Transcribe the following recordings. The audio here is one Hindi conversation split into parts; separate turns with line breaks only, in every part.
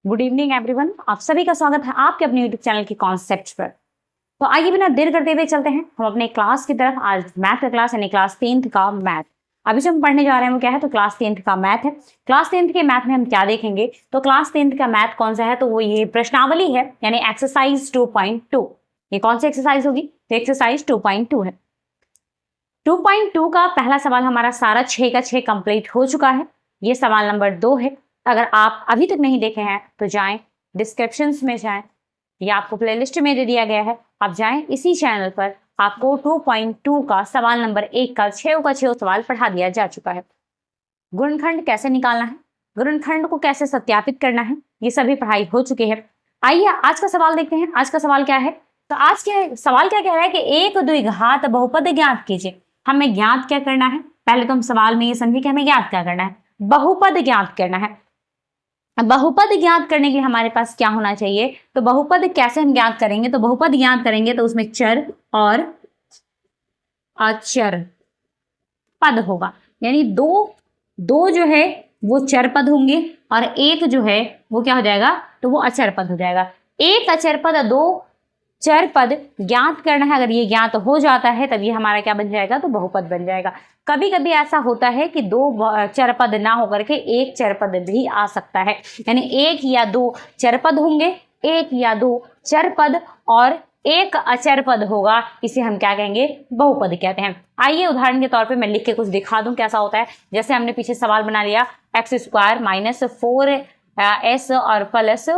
गुड इवनिंग एवरीवन, आप सभी का स्वागत है आपके अपने यूट्यूब चैनल के कॉन्सेप्ट्स पर। तो आइए बिना देर करते हुए चलते हैं हम अपने क्लास की तरफ। आज मैथ का क्लास यानी क्लास 10th का मैथ। अभी जो हम पढ़ने जा रहे हैं वो क्या है, तो क्लास 10th का मैथ है। क्लास 10th के मैथ में हम क्या देखेंगे, तो क्लास 10th का मैथ कौन सा है, तो वो ये प्रश्नावली है यानी एक्सरसाइज 2.2। ये कौन सी एक्सरसाइज होगी, तो एक्सरसाइज 2.2 है। 2.2 का पहला सवाल हमारा सारा 6 का 6 कंप्लीट हो चुका है। ये सवाल नंबर 2 है। अगर आप अभी तक नहीं देखे हैं तो जाएं, डिस्क्रिप्शंस में जाएं या आपको प्लेलिस्ट में दे दिया गया है, आप जाएं इसी चैनल पर। आपको 2.2 का सवाल नंबर 1 का 6 सवाल पढ़ा दिया जा चुका है। गुणनखंड कैसे निकालना है, गुणनखंड को कैसे सत्यापित करना है, ये सभी पढ़ाई हो चुकी है। आइए आज का सवाल देखते हैं। आज का सवाल क्या है, तो आज के सवाल क्या कह रहा है कि एक द्विघात बहुपद ज्ञात कीजिए। हमें ज्ञात क्या करना है, पहले तो हम सवाल में ये समझे कि हमें ज्ञात क्या करना है, बहुपद ज्ञात करना है। बहुपद ज्ञात करने के लिए हमारे पास क्या होना चाहिए, तो बहुपद कैसे हम ज्ञात करेंगे, तो बहुपद ज्ञात करेंगे तो उसमें चर और अचर पद होगा, यानी दो जो है वो चर पद होंगे और एक जो है वो क्या हो जाएगा, तो वो अचर पद हो जाएगा। एक अचर पद और दो चर पद ज्ञात करना है। अगर ये ज्ञात हो जाता है तब ये हमारा क्या बन जाएगा, तो बहुपद बन जाएगा। कभी कभी ऐसा होता है कि दो चर पद ना होकर के एक चर पद भी आ सकता है, यानी एक या दो चर पद होंगे, एक या दो चर पद और एक अचर पद होगा, इसे हम क्या कहेंगे, बहुपद कहते हैं। आइए उदाहरण के तौर पे मैं लिख के कुछ दिखा दूं कैसा होता है। जैसे हमने पीछे सवाल बना लिया x² - 4s और प्लस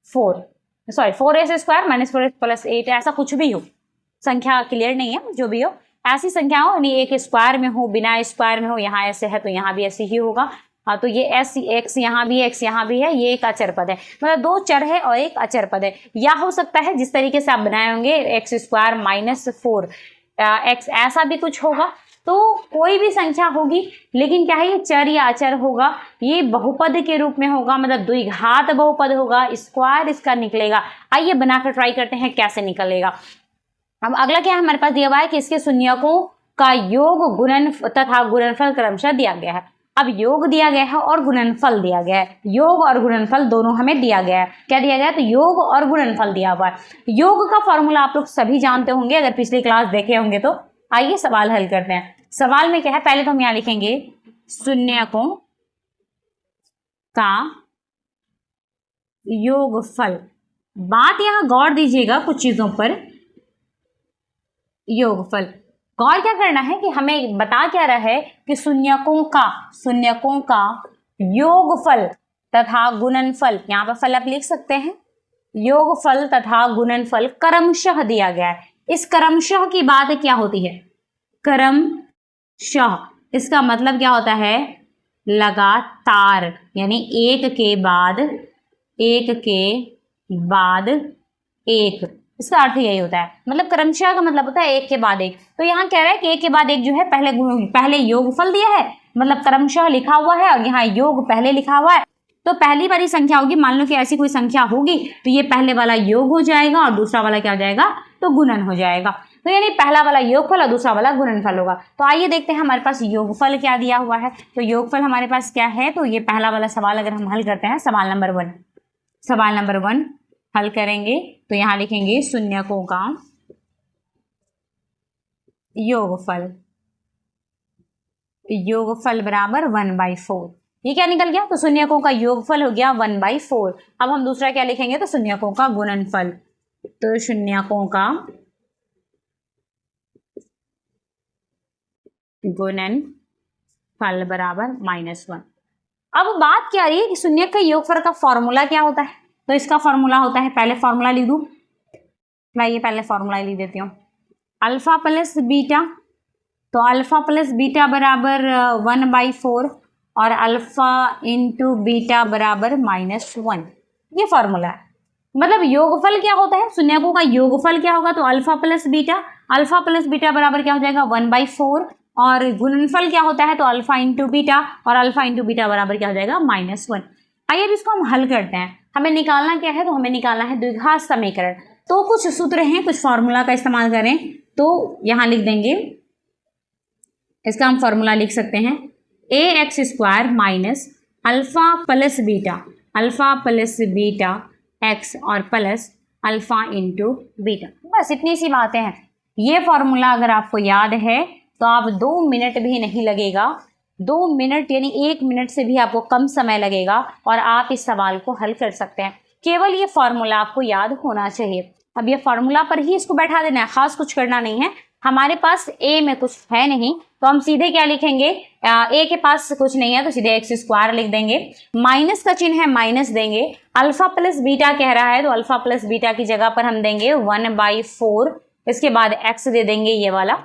4s² - 4s + 8, ऐसा कुछ भी हो, संख्या क्लियर नहीं है, जो भी हो ऐसी संख्या हो, यानी एक स्क्वायर में हो, बिना स्क्वायर में हो, यहाँ ऐसे है तो यहाँ भी ऐसे ही होगा। हाँ, तो ये x यहाँ भी, x यहाँ भी है, ये एक अचर पद है, मतलब दो चर है और एक अचर पद है। या हो सकता है जिस तरीके से आप बनाए होंगे x² - 4x, ऐसा भी कुछ होगा। तो कोई भी संख्या होगी, लेकिन क्या है, ये चर या अचर होगा, ये बहुपद के रूप में होगा, मतलब द्विघात बहुपद होगा, स्क्वायर इसका निकलेगा। आइए बनाकर ट्राई करते हैं कैसे निकलेगा। अब अगला क्या है, हमारे पास दिया हुआ है कि इसके शून्यकों का योग गुणन तथा गुणनफल क्रमशः दिया गया है। अब योग दिया गया है और गुणनफल दिया गया है, योग और गुणनफल दोनों हमें दिया गया है। क्या दिया गया है, तो योग और गुणनफल दिया हुआ है। योग का फॉर्मूला आप लोग सभी जानते होंगे अगर पिछली क्लास देखे होंगे तो। आइए सवाल हल करते हैं। सवाल में क्या है, पहले तो हम यहाँ लिखेंगे शून्यकों का योगफल। बात यहाँ गौर दीजिएगा कुछ चीजों पर। योगफल गौर क्या करना है कि हमें बता क्या रहा है कि शून्यकों का योगफल तथा गुणनफल, यहाँ पर फल आप लिख सकते हैं, योगफल तथा गुणनफल क्रमशः दिया गया है। इस क्रमशः की बात क्या होती है, क्रमशः, इसका मतलब क्या होता है, लगातार, यानी एक के बाद एक, इसका अर्थ यही होता है। मतलब क्रमशः का मतलब होता है एक के बाद एक। तो यहाँ कह रहा है कि एक के बाद एक जो है, पहले योगफल दिया है, मतलब क्रमशः लिखा हुआ है, और यहाँ योग पहले लिखा हुआ है। तो पहली वाली संख्या होगी, मान लो कि ऐसी कोई संख्या होगी, तो ये पहले वाला योग हो जाएगा और दूसरा वाला क्या हो जाएगा, तो गुणन हो जाएगा। तो यानी पहला वाला योगफल और दूसरा वाला गुणनफल होगा। तो आइए देखते हैं हमारे पास योगफल क्या दिया हुआ है। तो योगफल हमारे पास क्या है, तो ये पहला वाला सवाल अगर हम हल करते हैं, सवाल नंबर 1 हल करेंगे तो यहाँ लिखेंगे शून्यकों का योगफल बराबर 1/4। ये क्या निकल गया, तो शून्यकों का योगफल हो गया 1/4। अब हम दूसरा क्या लिखेंगे, तो शून्यकों का गुणनफल। तो शून्यकों का गुणनफल बराबर -1। अब बात क्या आ रही है कि शून्य का योगफल का फॉर्मूला क्या होता है, तो इसका फॉर्मूला होता है, पहले फॉर्मूला लिख दूं, मैं पहले फॉर्मूला लिख देती हूँ, अल्फा प्लस बीटा। तो अल्फा प्लस बीटा बराबर 1/4 और अल्फा इंटू बीटा बराबर -1, ये फॉर्मूला है। मतलब योगफल क्या होता है, शून्यकों का योगफल क्या होगा, तो अल्फा प्लस बीटा बराबर क्या हो जाएगा, 1/4, और गुणनफल क्या होता है, तो अल्फा इंटू बीटा, और अल्फा इंटू बीटा बराबर क्या हो जाएगा, -1। आइए अब इसको हम हल करते हैं। हमें निकालना क्या है, तो हमें निकालना है द्विघात समीकरण। तो कुछ सूत्र हैं, कुछ फॉर्मूला का इस्तेमाल करें, तो यहाँ लिख देंगे, इसका हम फॉर्मूला लिख सकते हैं ax² - alpha plus beta alpha plus beta x और प्लस अल्फा इंटू बीटा। बस इतनी सी बातें हैं। ये फॉर्मूला अगर आपको याद है तो आप 2 मिनट भी नहीं लगेगा, 2 मिनट यानी 1 मिनट से भी आपको कम समय लगेगा और आप इस सवाल को हल कर सकते हैं। केवल ये फॉर्मूला आपको याद होना चाहिए। अब ये फॉर्मूला पर ही इसको बैठा देना है, खास कुछ करना नहीं है। हमारे पास ए में कुछ है नहीं तो हम सीधे क्या लिखेंगे, ए के पास कुछ नहीं है तो सीधे एक्स स्क्वायर लिख देंगे। माइनस का चिन्ह है, माइनस देंगे। अल्फा प्लस बीटा कह रहा है तो अल्फा प्लस बीटा की जगह पर हम देंगे 1/4। इसके बाद एक्स दे देंगे ये वाला,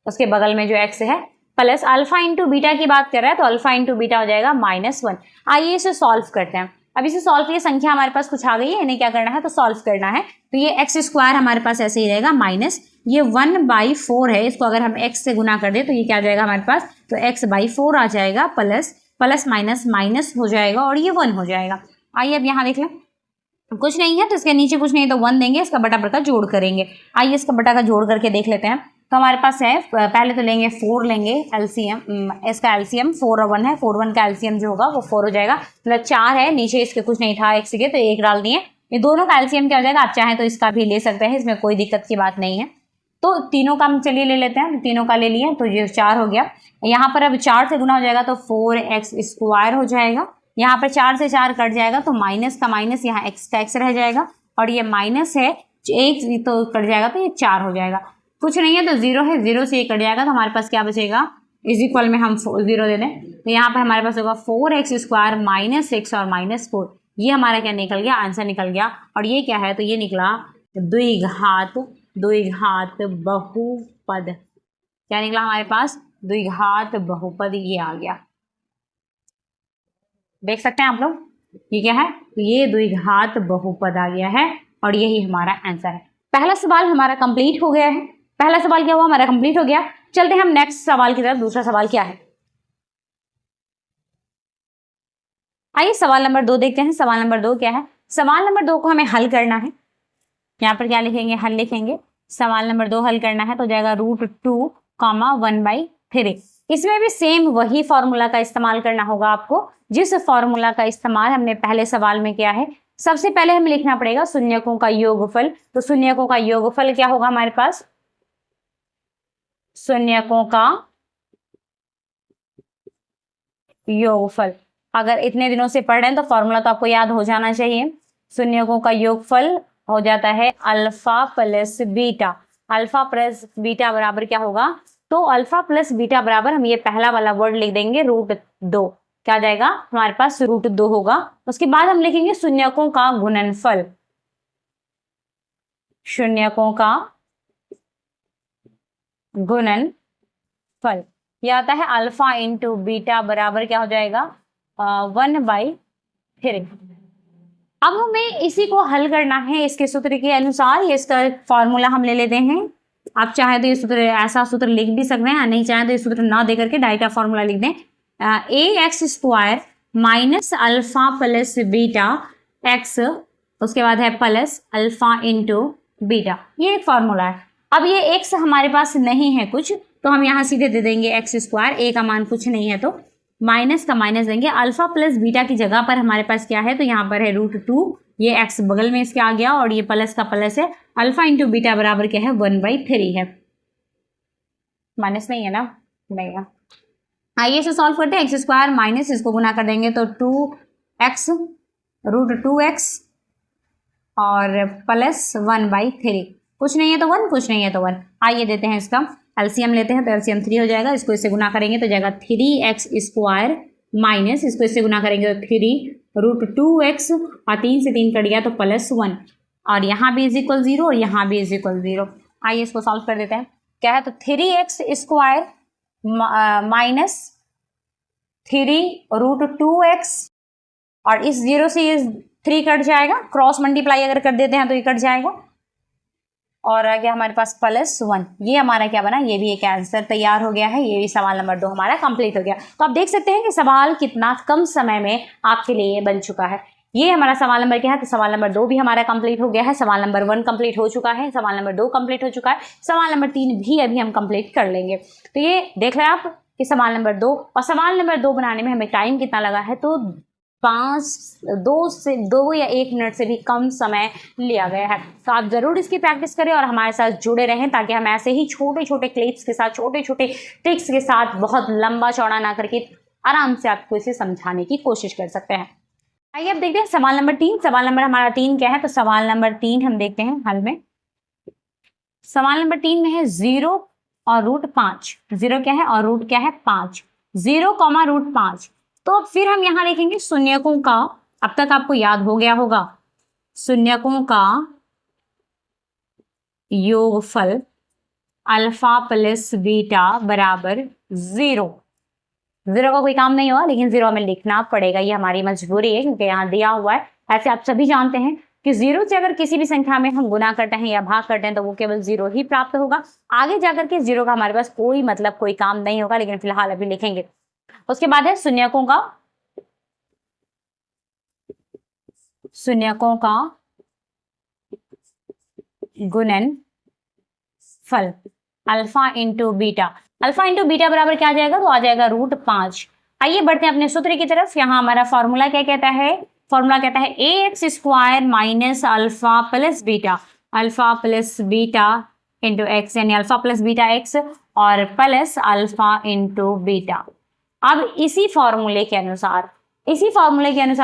उसके बगल में जो एक्स है, प्लस अल्फा इंटू बीटा की बात कर रहा है तो अल्फा इंटू बीटा हो जाएगा -1। आइए इसे सॉल्व करते हैं। अब इसे सॉल्व की संख्या हमारे पास कुछ आ गई है, इन्हें क्या करना है तो सॉल्व करना है। तो ये एक्स स्क्वायर हमारे पास ऐसे ही रहेगा, माइनस ये 1/4 है, इसको अगर हम एक्स से गुना कर दे तो ये क्या आ जाएगा हमारे पास, तो x/4 आ जाएगा, प्लस प्लस माइनस माइनस हो जाएगा और ये 1 हो जाएगा। आइए अब यहाँ देख लें, कुछ नहीं है तो इसके नीचे कुछ नहीं तो 1 देंगे, इसका बटा का जोड़ करेंगे। आइए इसका बटा का जोड़ करके देख लेते हैं। तो हमारे पास है, पहले तो लेंगे 4 लेंगे एलसीएम, इसका एलसीएम 4 और 1 है, 4 1 का एलसीएम जो होगा वो 4 हो जाएगा, मतलब 4 है, नीचे इसके कुछ नहीं था एक्स के तो 1 डाल दिए। ये दोनों का एलसीएम क्या हो जाएगा, आप चाहें तो इसका भी ले सकते हैं, इसमें कोई दिक्कत की बात नहीं है। तो तीनों का हम चलिए ले लेते हैं, तीनों का ले लिए तो ये 4 हो गया। यहाँ पर अब 4 से गुना हो जाएगा तो 4x स्क्वायर हो जाएगा। यहाँ पर 4 से 4 कट जाएगा तो माइनस का माइनस, यहाँ x का x रह जाएगा और ये माइनस है, 1 तो कट जाएगा तो ये 4 हो जाएगा। कुछ नहीं है तो 0 है, 0 से ये कट जाएगा तो हमारे पास क्या बचेगा, इज इक्वल में हम 0 दे दें तो यहाँ पर हमारे पास होगा 4x स्क्वायर माइनस x और -4। ये हमारा क्या निकल गया, आंसर निकल गया। और ये क्या है तो ये निकला द्विघात बहुपद। क्या निकला हमारे पास, द्विघात बहुपद, ये आ गया। देख सकते हैं आप लोग, ये क्या है, ये द्विघात बहुपद आ गया है और यही हमारा आंसर है। पहला सवाल हमारा कंप्लीट हो गया है। पहला सवाल क्या हुआ, हमारा कंप्लीट हो गया। चलते हैं हम नेक्स्ट सवाल की तरफ। दूसरा सवाल क्या है, आइए सवाल नंबर 2 देखते हैं। सवाल नंबर 2 क्या है, सवाल नंबर 2 को हमें हल करना है। यहाँ पर क्या लिखेंगे, हल लिखेंगे। सवाल नंबर 2 हल करना है तो जाएगा √2, 1/3। इसमें भी सेम वही फॉर्मूला का इस्तेमाल करना होगा आपको, जिस फॉर्मूला का इस्तेमाल हमने पहले सवाल में किया है। सबसे पहले हमें लिखना पड़ेगा शून्यकों का योगफल। तो शून्यकों का योगफल क्या होगा हमारे पास, शून्यकों का योगफल। अगर इतने दिनों से पढ़ रहे हैं तो फॉर्मूला तो आपको याद हो जाना चाहिए। शून्यकों का योगफल हो जाता है alpha plus beta. Alpha plus beta बराबर क्या होगा, तो अल्फा प्लस बीटा बराबर, हम ये पहला वाला वर्ड लिख देंगे √2। क्या जाएगा हमारे पास, √2 होगा। उसके बाद हम लिखेंगे शून्यकों का गुणनफल। शून्यकों का गुणनफल यह आता है अल्फा इंटू बीटा बराबर क्या हो जाएगा, 1/3। अब हमें इसी को हल करना है इसके सूत्र के अनुसार। ये इसका फॉर्मूला हम ले लेते हैं। आप चाहे तो ये सूत्र, ऐसा सूत्र लिख भी सकते हैं, नहीं चाहे तो ये सूत्र ना दे करके डायरेक्ट फॉर्मूला लिख दें। ax square minus alpha plus beta x, उसके बाद है प्लस अल्फा इंटू बीटा, ये एक फॉर्मूला है। अब ये एक्स हमारे पास नहीं है कुछ तो हम यहाँ सीधे दे देंगे एक्स स्क्वायर, ए का मान कुछ नहीं है तो माइनस का माइनस देंगे। अल्फा प्लस बीटा की जगह पर हमारे पास क्या है तो यहाँ पर है √2, ये एक्स बगल में इसके आ गया और ये प्लस का प्लस है। अल्फा इंटू बीटा बराबर क्या है, 1/3 है। माइनस नहीं है ना, नहीं है। आइए इसे सॉल्व करते हैं। एक्स स्क्वायर माइनस इसको गुना कर देंगे तो 2x √2x और प्लस 1/3। कुछ नहीं है तो 1, कुछ नहीं है तो 1। आइए देते हैं इसका एलसीएम लेते हैं तो एलसीएम 3 हो जाएगा। इसको इससे गुना करेंगे तो जाएगा 3x स्क्वायर माइनस, इसको इससे गुना करेंगे तो 3 √2x और 3 से 3 कट गया तो +1 और यहाँ भी = 0 और यहाँ भी = 0। आइए इसको सॉल्व कर देते हैं। क्या है तो 3x स्क्वायर माइनस 3 √2x और इस 0 से ये 3 कट जाएगा, क्रॉस मल्टीप्लाई अगर कर देते हैं तो ये कट जाएगा और आ गया हमारे पास +1। ये हमारा क्या बना, ये भी एक आंसर तैयार हो गया है। ये भी सवाल नंबर 2 हमारा कंप्लीट हो गया। तो आप देख सकते हैं कि सवाल कितना कम समय में आपके लिए बन चुका है। ये हमारा सवाल नंबर क्या है तो सवाल नंबर 2 भी हमारा कंप्लीट हो गया है। सवाल नंबर 1 कंप्लीट हो चुका है, सवाल नंबर 2 कंप्लीट हो चुका है, सवाल नंबर 3 भी अभी हम कंप्लीट कर लेंगे। तो ये देख रहे हैं आप कि सवाल नंबर 2 और सवाल नंबर 2 बनाने में हमें टाइम कितना लगा है तो दो या 1 मिनट से भी कम समय लिया गया है। तो आप ज़रूर इसकी प्रैक्टिस करें और हमारे साथ जुड़े रहें, ताकि हम ऐसे ही छोटे छोटे क्लिप्स के साथ, छोटे छोटे ट्रिक्स के साथ, बहुत लंबा चौड़ा ना करके आराम से आपको इसे समझाने की कोशिश कर सकते हैं। आइए अब देखते हैं सवाल नंबर 3। सवाल नंबर हमारा 3 क्या है? तो सवाल नंबर 3 हम देखते हैं हल में। सवाल नंबर 3 में है 0 और √5। 0 क्या है और रूट क्या है? 5। 0, √5। तो अब फिर हम यहाँ लिखेंगे शून्यकों का, अब तक आपको याद हो गया होगा, शून्यकों का योगफल अल्फा प्लस बीटा बराबर 0। 0 का कोई काम नहीं होगा, लेकिन 0 हमें लिखना पड़ेगा, ये हमारी मजबूरी है क्योंकि यहाँ दिया हुआ है। ऐसे आप सभी जानते हैं कि 0 से अगर किसी भी संख्या में हम गुना करते हैं या भाग करते हैं तो वो केवल 0 ही प्राप्त होगा। आगे जाकर के 0 का हमारे पास कोई मतलब, कोई काम नहीं होगा, लेकिन फिलहाल अभी लिखेंगे। उसके बाद है शून्यकों का गुणनफल alpha into beta. Alpha into beta बराबर क्या आ जाएगा? तो आ जाएगा √5। आइए बढ़ते हैं अपने सूत्र की तरफ। यहाँ हमारा फॉर्मूला क्या कहता है? फॉर्मूला कहता है ax² minus alpha plus beta, alpha plus beta into x, यानी अल्फा प्लस बीटा एक्स और प्लस अल्फा इंटू बीटा। अब इसी फॉर्मूले के अनुसार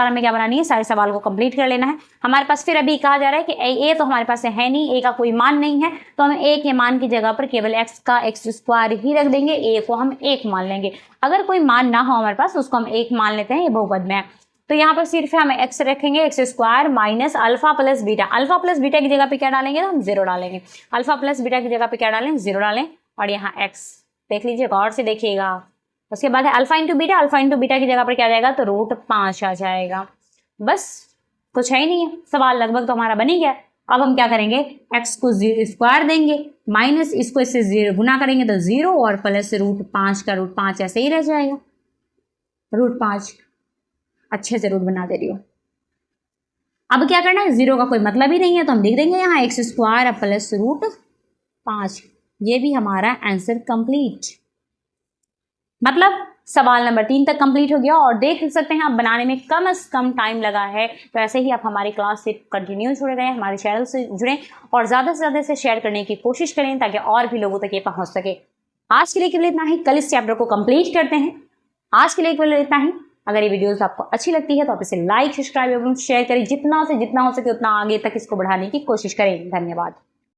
हमें क्या बनानी है? सारे सवाल को कंप्लीट कर लेना है। हमारे पास फिर अभी कहा जा रहा है कि ए तो हमारे पास है नहीं, ए का कोई मान नहीं है, तो हम ए के मान की जगह पर केवल एक्स का x² ही रख देंगे, ए को हम 1 मान लेंगे। अगर कोई मान ना हो हमारे पास, उसको हम 1 मान लेते हैं, ये बहुपद में है। तो यहाँ पर सिर्फ हम x रखेंगे, x² minus alpha plus beta. Alpha plus beta की जगह पे क्या डालेंगे? तो हम 0 डालेंगे। अल्फा प्लस बीटा की जगह पे क्या डालें? 0 डालें। और यहाँ x देख लीजिए, गौर से देखिएगा। उसके बाद है alpha into beta. Alpha into beta की जगह पर क्या आ जाएगा? तो √5 आ जाएगा। बस कुछ है ही नहीं है, सवाल लगभग तो हमारा बन ही गया। अब हम क्या करेंगे? x को स्क्वायर देंगे, माइनस इसको इससे 0 गुना करेंगे तो 0 और प्लस √5 का √5 ऐसे ही रह जाएगा। √5 अच्छे से रूट बना दे रही हो। अब क्या करना है? 0 का कोई मतलब ही नहीं है, तो हम लिख देंगे यहाँ x² प्लस √5। ये भी हमारा आंसर कंप्लीट, मतलब सवाल नंबर 3 तक कंप्लीट हो गया। और देख सकते हैं आप बनाने में कम से कम टाइम लगा है। तो ऐसे ही आप हमारी क्लास से कंटिन्यू जुड़े रहें, हमारे चैनल से जुड़ें और ज़्यादा से ज़्यादा इसे शेयर करने की कोशिश करें, ताकि और भी लोगों तक ये पहुंच सके। आज के लिए केवल इतना ही, कल इस चैप्टर को कंप्लीट करते हैं। आज के लिए केवल इतना ही। अगर ये वीडियोस आपको अच्छी लगती है तो आप इसे लाइक, सब्सक्राइब एवं शेयर करें। जितना से जितना हो सके उतना आगे तक इसको बढ़ाने की कोशिश करें। धन्यवाद।